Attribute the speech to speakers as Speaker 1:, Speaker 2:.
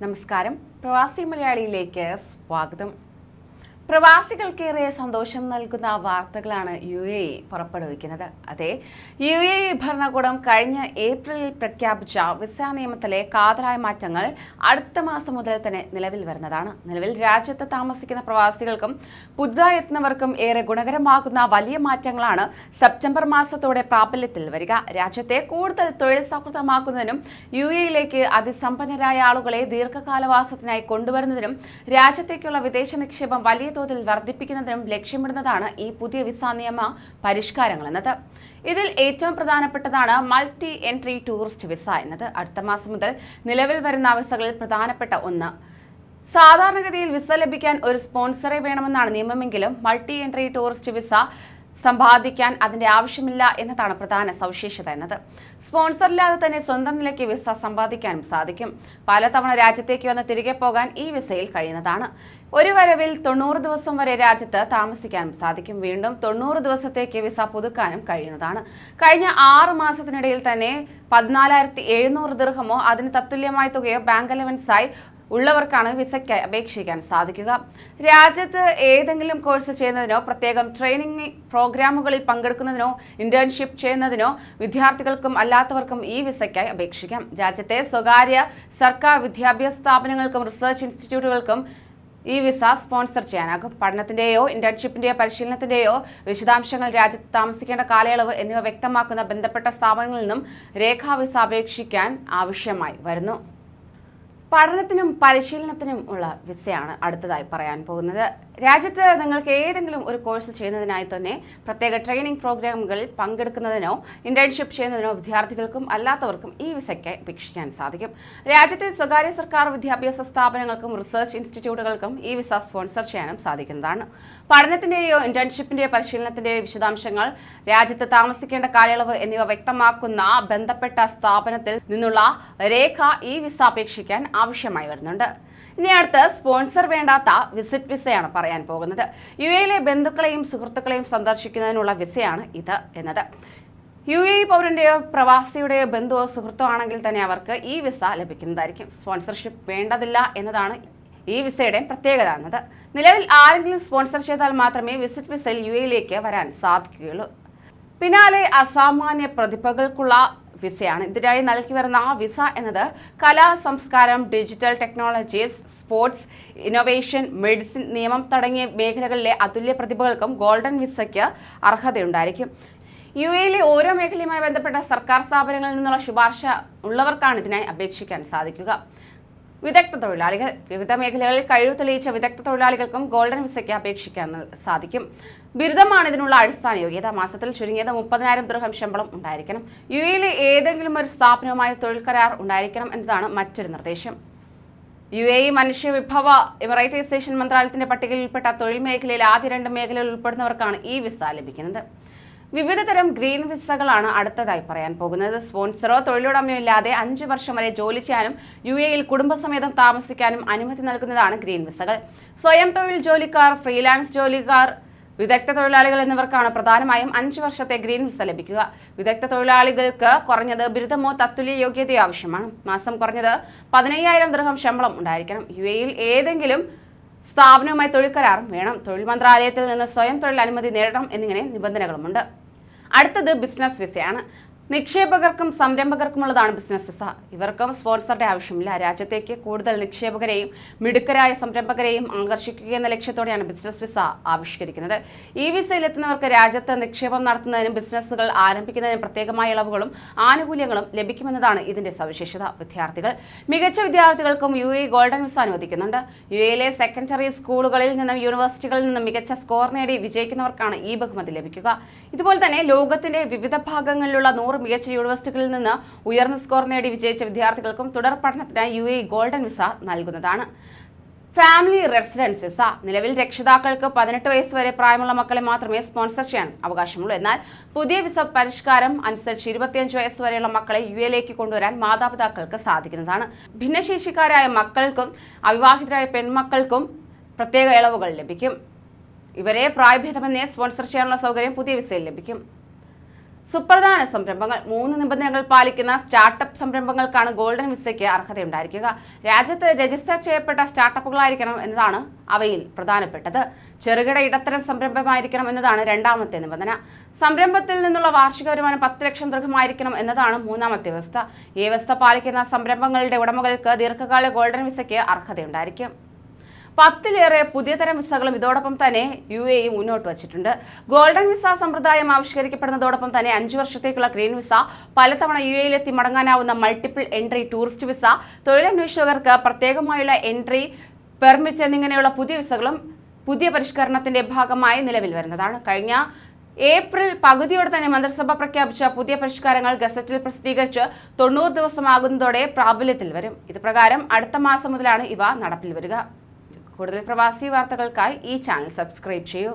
Speaker 1: നമസ്കാരം. പ്രവാസി മലയാളിയിലേക്ക് സ്വാഗതം. പ്രവാസികൾക്കേറെ സന്തോഷം നൽകുന്ന വാർത്തകളാണ് UAE പുറപ്പെടുവിക്കുന്നത്. അതെ, UAE ഭരണകൂടം കഴിഞ്ഞ ഏപ്രിലിൽ പ്രഖ്യാപിച്ച വിസ നിയമത്തിലെ കാതലായ മാറ്റങ്ങൾ അടുത്ത മാസം മുതൽ തന്നെ നിലവിൽ വരുന്നതാണ്. നിലവിൽ രാജ്യത്ത് താമസിക്കുന്ന പ്രവാസികൾക്കും പുതുതായി എത്തുന്നവർക്കും ഏറെ ഗുണകരമാകുന്ന വലിയ മാറ്റങ്ങളാണ് സെപ്റ്റംബർ മാസത്തോടെ പ്രാബല്യത്തിൽ വരിക. രാജ്യത്തെ കൂടുതൽ തൊഴിൽ സൗഹൃദമാക്കുന്നതിനും UAEയിലേക്ക് അതിസമ്പന്നരായ ആളുകളെ ദീർഘകാലവാസത്തിനായി കൊണ്ടുവരുന്നതിനും രാജ്യത്തേക്കുള്ള വിദേശ നിക്ഷേപം വലിയ തോതിൽ വർദ്ധിപ്പിക്കുന്നതിനും ലക്ഷ്യമിടുന്നതാണ് ഈ പുതിയ വിസ നിയമ പരിഷ്കാരങ്ങൾ എന്നത്. ഇതിൽ ഏറ്റവും പ്രധാനപ്പെട്ടതാണ് മൾട്ടി എൻട്രി ടൂറിസ്റ്റ് വിസ എന്നത്. അടുത്ത മാസം മുതൽ നിലവിൽ വരുന്ന വിസകളിൽ പ്രധാനപ്പെട്ട ഒന്ന്. സാധാരണഗതിയിൽ വിസ ലഭിക്കാൻ ഒരു സ്പോൺസറെ വേണമെന്നാണ് നിയമമെങ്കിലും മൾട്ടി എൻട്രി ടൂറിസ്റ്റ് വിസ സമ്പാദിക്കാൻ അതിന്റെ ആവശ്യമില്ല എന്നതാണ് പ്രധാന സവിശേഷത എന്നത്. സ്പോൺസറില്ലാതെ തന്നെ സ്വന്തം നിലയ്ക്ക് വിസ സമ്പാദിക്കാനും സാധിക്കും. പലതവണ രാജ്യത്തേക്ക് വന്ന് തിരികെ പോകാൻ ഈ വിസയിൽ കഴിയുന്നതാണ്. ഒരു വരവിൽ 90 ദിവസം വരെ രാജ്യത്ത് താമസിക്കാനും സാധിക്കും. വീണ്ടും 90 ദിവസത്തേക്ക് വിസ പുതുക്കാനും കഴിയുന്നതാണ്. കഴിഞ്ഞ 6 മാസത്തിനിടയിൽ തന്നെ 14,700 ദിർഹമോ അതിന് തത്തുല്യമായ തുകയോ ബാങ്ക് അലവൻസായി ഉള്ളവർക്കാണ് വിസയ്ക്ക് അപേക്ഷിക്കാൻ സാധിക്കുക. രാജ്യത്ത് ഏതെങ്കിലും കോഴ്സ് ചെയ്യുന്നതിനോ പ്രത്യേകം ട്രെയിനിങ് പ്രോഗ്രാമുകളിൽ പങ്കെടുക്കുന്നതിനോ ഇന്റേൺഷിപ്പ് ചെയ്യുന്നതിനോ വിദ്യാർത്ഥികൾക്കും അല്ലാത്തവർക്കും ഈ വിസയ്ക്കായി അപേക്ഷിക്കാം. രാജ്യത്തെ സ്വകാര്യ സർക്കാർ വിദ്യാഭ്യാസ സ്ഥാപനങ്ങൾക്കും റിസർച്ച് ഇൻസ്റ്റിറ്റ്യൂട്ടുകൾക്കും ഈ വിസ സ്പോൺസർ ചെയ്യാനാകും. പഠനത്തിന്റെയോ ഇന്റേൺഷിപ്പിന്റെയോ പരിശീലനത്തിന്റെയോ വിശദാംശങ്ങൾ, രാജ്യത്ത് താമസിക്കേണ്ട കാലയളവ് എന്നിവ വ്യക്തമാക്കുന്ന ബന്ധപ്പെട്ട സ്ഥാപനങ്ങളിൽ നിന്നും രേഖാ വിസ അപേക്ഷിക്കാൻ ആവശ്യമായി വരുന്നു. പഠനത്തിനും പരിശീലനത്തിനും ഉള്ള വിസയാണ് അടുത്തതായി പറയാൻ പോകുന്നത്. രാജ്യത്ത് നിങ്ങൾക്ക് ഏതെങ്കിലും ഒരു കോഴ്സ് ചെയ്യുന്നതിനായി തന്നെ പ്രത്യേക ട്രെയിനിങ് പ്രോഗ്രാമുകളിൽ പങ്കെടുക്കുന്നതിനോ ഇന്റേൺഷിപ്പ് ചെയ്യുന്നതിനോ വിദ്യാർത്ഥികൾക്കും അല്ലാത്തവർക്കും ഈ വിസയ്ക്ക് അപേക്ഷിക്കാൻ സാധിക്കും. രാജ്യത്തെ സ്വകാര്യ സർക്കാർ വിദ്യാഭ്യാസ സ്ഥാപനങ്ങൾക്കും റിസർച്ച് ഇൻസ്റ്റിറ്റ്യൂട്ടുകൾക്കും ഈ വിസ സ്പോൺസർ ചെയ്യാനും സാധിക്കുന്നതാണ്. പഠനത്തിന്റെയോ ഇന്റേൺഷിപ്പിന്റെയോ പരിശീലനത്തിന്റെയോ വിശദാംശങ്ങൾ, രാജ്യത്ത് താമസിക്കേണ്ട കാലയളവ് എന്നിവ വ്യക്തമാക്കുന്ന ബന്ധപ്പെട്ട സ്ഥാപനത്തിൽ നിന്നുള്ള രേഖ ഈ വിസ അപേക്ഷിക്കാൻ ആവശ്യമായി വരുന്നുണ്ട്. ഇനി അടുത്ത് സ്പോൺസർ വേണ്ടാത്ത വിസിറ്റ് വിസയാണ് പറയാൻ പോകുന്നത്. UAEയിലെ ബന്ധുക്കളെയും സുഹൃത്തുക്കളെയും സന്ദർശിക്കുന്നതിനുള്ള വിസയാണ് ഇത് എന്നത്. UAE പൗരന്റെയോ പ്രവാസിയുടെയോ ബന്ധുവോ സുഹൃത്തോ ആണെങ്കിൽ തന്നെ അവർക്ക് ഈ വിസ ലഭിക്കുന്നതായിരിക്കും. സ്പോൺസർഷിപ്പ് വേണ്ടതില്ല എന്നതാണ് ഈ വിസയുടെ പ്രത്യേകത എന്നത്. നിലവിൽ ആരെങ്കിലും സ്പോൺസർ ചെയ്താൽ മാത്രമേ വിസിറ്റ് വിസയിൽ UAEയിലേക്ക് വരാൻ സാധിക്കുകയുള്ളൂ. പിന്നാലെ അസാമാന്യ പ്രതിഭകൾക്കുള്ള വിസയാണ്. ഇതിനായി നൽകി വരുന്ന വിസ എന്നത് കലാ, സംസ്കാരം, digital technologies, sports, innovation, medicine, നിയമം തുടങ്ങിയ മേഖലകളിലെ അതുല്യ പ്രതിഭകൾക്കും ഗോൾഡൻ വിസയ്ക്ക് അർഹതയുണ്ടായിരിക്കും. UAEയിലെ ഓരോ മേഖലയുമായി ബന്ധപ്പെട്ട സർക്കാർ സ്ഥാപനങ്ങളിൽ നിന്നുള്ള ശുപാർശ ഉള്ളവർക്കാണ് ഇതിനായി അപേക്ഷിക്കാൻ സാധിക്കുക. വിദഗ്ധ തൊഴിലാളികൾ, വിവിധ മേഖലകളിൽ കഴിവ് തെളിയിച്ച വിദഗ്ധ തൊഴിലാളികൾക്കും ഗോൾഡൻ വിസയ്ക്ക് അപേക്ഷിക്കാൻ സാധിക്കും. ബിരുദമാണ് ഇതിനുള്ള അടിസ്ഥാന യോഗ്യത. മാസത്തിൽ ചുരുങ്ങിയത് 30,000 ദിർഹം ശമ്പളം ഉണ്ടായിരിക്കണം. UAEയിലെ ഏതെങ്കിലും ഒരു സ്ഥാപനവുമായി തൊഴിൽ കരാർ ഉണ്ടായിരിക്കണം എന്നതാണ് മറ്റൊരു നിർദ്ദേശം. UAE മനുഷ്യ വിഭവ എമിറേറ്റൈസേഷൻ മന്ത്രാലയത്തിന്റെ പട്ടികയിൽ ഉൾപ്പെട്ട തൊഴിൽ മേഖലയിൽ ആദ്യ 2 മേഖലകളിൽ ഉൾപ്പെടുന്നവർക്കാണ് ഈ വിസ ലഭിക്കുന്നത്. വിവിധ തരം ഗ്രീൻ വിസകളാണ് അടുത്തതായി പറയാൻ പോകുന്നത്. സ്പോൺസറോ തൊഴിലുടമയോ ഇല്ലാതെ 5 വർഷം വരെ ജോലി ചെയ്യാനും UAEയിൽ കുടുംബസമേതം താമസിക്കാനും അനുമതി നൽകുന്നതാണ് ഗ്രീൻ വിസകൾ. സ്വയം തൊഴിൽ ജോലിക്കാർ, ഫ്രീലാൻസ് ജോലിക്കാർ, വിദഗ്ധ തൊഴിലാളികൾ എന്നിവർക്കാണ് പ്രധാനമായും 5 വർഷത്തെ ഗ്രീൻ വിസ ലഭിക്കുക. വിദഗ്ധ തൊഴിലാളികൾക്ക് കുറഞ്ഞത് ബിരുദമോ തത്തുല്യ യോഗ്യതയോ ആവശ്യമാണ്. മാസം കുറഞ്ഞത് 15,000 ദിർഹം ശമ്പളം ഉണ്ടായിരിക്കണം. UAEയിൽ ഏതെങ്കിലും സ്ഥാപനവുമായി തൊഴിൽ കരാറും വേണം. തൊഴിൽ മന്ത്രാലയത്തിൽ നിന്ന് സ്വയം തൊഴിൽ അനുമതി നേടണം എന്നിങ്ങനെ നിബന്ധനകളുമുണ്ട്. അടുത്തത് ബിസിനസ് വിസയാണ്. നിക്ഷേപകർക്കും സംരംഭകർക്കുമുള്ളതാണ് ബിസിനസ് വിസ. ഇവർക്കും സ്പോൺസറുടെ ആവശ്യമില്ല. രാജ്യത്തേക്ക് കൂടുതൽ നിക്ഷേപകരെയും മിടുക്കരായ സംരംഭകരെയും ആകർഷിക്കുക എന്ന ലക്ഷ്യത്തോടെയാണ് ബിസിനസ് വിസ ആവിഷ്കരിക്കുന്നത്. ഈ വിസയിൽ എത്തുന്നവർക്ക് രാജ്യത്ത് നിക്ഷേപം നടത്തുന്നതിനും ബിസിനസ്സുകൾ ആരംഭിക്കുന്നതിനും പ്രത്യേകമായ ഇളവുകളും ആനുകൂല്യങ്ങളും ലഭിക്കുമെന്നതാണ് ഇതിന്റെ സവിശേഷത. വിദ്യാർത്ഥികൾ, മികച്ച വിദ്യാർത്ഥികൾക്കും UAE ഗോൾഡൻ വിസ അനുവദിക്കുന്നുണ്ട്. UAEയിലെ സെക്കൻഡറി സ്കൂളുകളിൽ നിന്നും യൂണിവേഴ്സിറ്റികളിൽ നിന്നും മികച്ച സ്കോർ നേടി വിജയിക്കുന്നവർക്കാണ് ഈ ബഹുമതി ലഭിക്കുക. ഇതുപോലെ തന്നെ ലോകത്തിന്റെ വിവിധ ഭാഗങ്ങളിലുള്ള 100 മികച്ച യൂണിവേഴ്സിറ്റികളിൽ നിന്ന് ഉയർന്ന സ്കോർ നേടി വിജയിച്ച വിദ്യാർത്ഥികൾക്കും തുടർ പഠനത്തിനായി UAE ഗോൾഡൻ വിസ നൽകുന്നതാണ്. Family residence visa. നിലവിൽ രക്ഷിതാക്കൾക്ക് 18 വയസ്സ് വരെ പ്രായമുള്ള മക്കളെ മാത്രമേ സ്പോൺസർ ചെയ്യാൻ അവകാശമുള്ളൂ. എന്നാൽ പുതിയ വിസ പരിഷ്കാരം അനുസരിച്ച് 25 വയസ്സ് വരെയുള്ള മക്കളെ UAEയിലേക്ക് കൊണ്ടുവരാൻ മാതാപിതാക്കൾക്ക് സാധിക്കുന്നതാണ്. ഭിന്നശേഷിക്കാരായ മക്കൾക്കും അവിവാഹിതരായ പെൺമക്കൾക്കും പ്രത്യേക ഇളവുകൾ ലഭിക്കും. ഇവരെ പ്രായഭേദമന്യേ സ്പോൺസർ ചെയ്യാനുള്ള സൗകര്യം പുതിയ വിസയിൽ ലഭിക്കും. സുപ്രധാന സംരംഭങ്ങൾ 3 നിബന്ധനകൾ പാലിക്കുന്ന സ്റ്റാർട്ടപ്പ് സംരംഭങ്ങൾക്കാണ് ഗോൾഡൻ വിസയ്ക്ക് അർഹതയുണ്ടായിരിക്കുക. രാജ്യത്ത് രജിസ്റ്റർ ചെയ്യപ്പെട്ട സ്റ്റാർട്ടപ്പുകളായിരിക്കണം എന്നതാണ് അവയിൽ പ്രധാനപ്പെട്ടത്. ചെറുകിട ഇടത്തരം സംരംഭമായിരിക്കണം എന്നതാണ് രണ്ടാമത്തെ നിബന്ധന. സംരംഭത്തിൽ നിന്നുള്ള വാർഷിക വരുമാനം 10 ലക്ഷം ദൃഹമായിരിക്കണം എന്നതാണ് മൂന്നാമത്തെ വ്യവസ്ഥ. ഈ വ്യവസ്ഥ പാലിക്കുന്ന സംരംഭങ്ങളുടെ ഉടമകൾക്ക് ദീർഘകാല ഗോൾഡൻ വിസയ്ക്ക് അർഹതയുണ്ടായിരിക്കും. 10-ലേറെ പുതിയ തരം വിസകളും ഇതോടൊപ്പം തന്നെ UAE മുന്നോട്ട് വച്ചിട്ടുണ്ട്. ഗോൾഡൻ വിസ സമ്പ്രദായം ആവിഷ്കരിക്കപ്പെടുന്നതോടൊപ്പം തന്നെ 5 വർഷത്തേക്കുള്ള ഗ്രീൻ വിസ, പലതവണ UAE-ലെത്തി മടങ്ങാനാവുന്ന മൾട്ടിപ്പിൾ എൻട്രി ടൂറിസ്റ്റ് വിസ, തൊഴിലന്വേഷകർക്ക് പ്രത്യേകമായുള്ള എൻട്രി പെർമിറ്റ് എന്നിങ്ങനെയുള്ള പുതിയ വിസകളും പുതിയ പരിഷ്കരണത്തിന്റെ ഭാഗമായി നിലവിൽ വരുന്നതാണ്. കഴിഞ്ഞ ഏപ്രിൽ പകുതിയോടെ തന്നെ മന്ത്രിസഭ പ്രഖ്യാപിച്ച പുതിയ പരിഷ്കാരങ്ങൾ ഗസറ്റിൽ പ്രസിദ്ധീകരിച്ച് 90 ദിവസമാകുന്നതോടെ പ്രാബല്യത്തിൽ വരും. ഇത് പ്രകാരം അടുത്ത മാസം മുതലാണ് ഇവ നടപ്പിൽ വരിക. കൂടുതൽ പ്രവാസി വാർത്തകൾക്കായി ഈ ചാനൽ സബ്സ്ക്രൈബ് ചെയ്യൂ.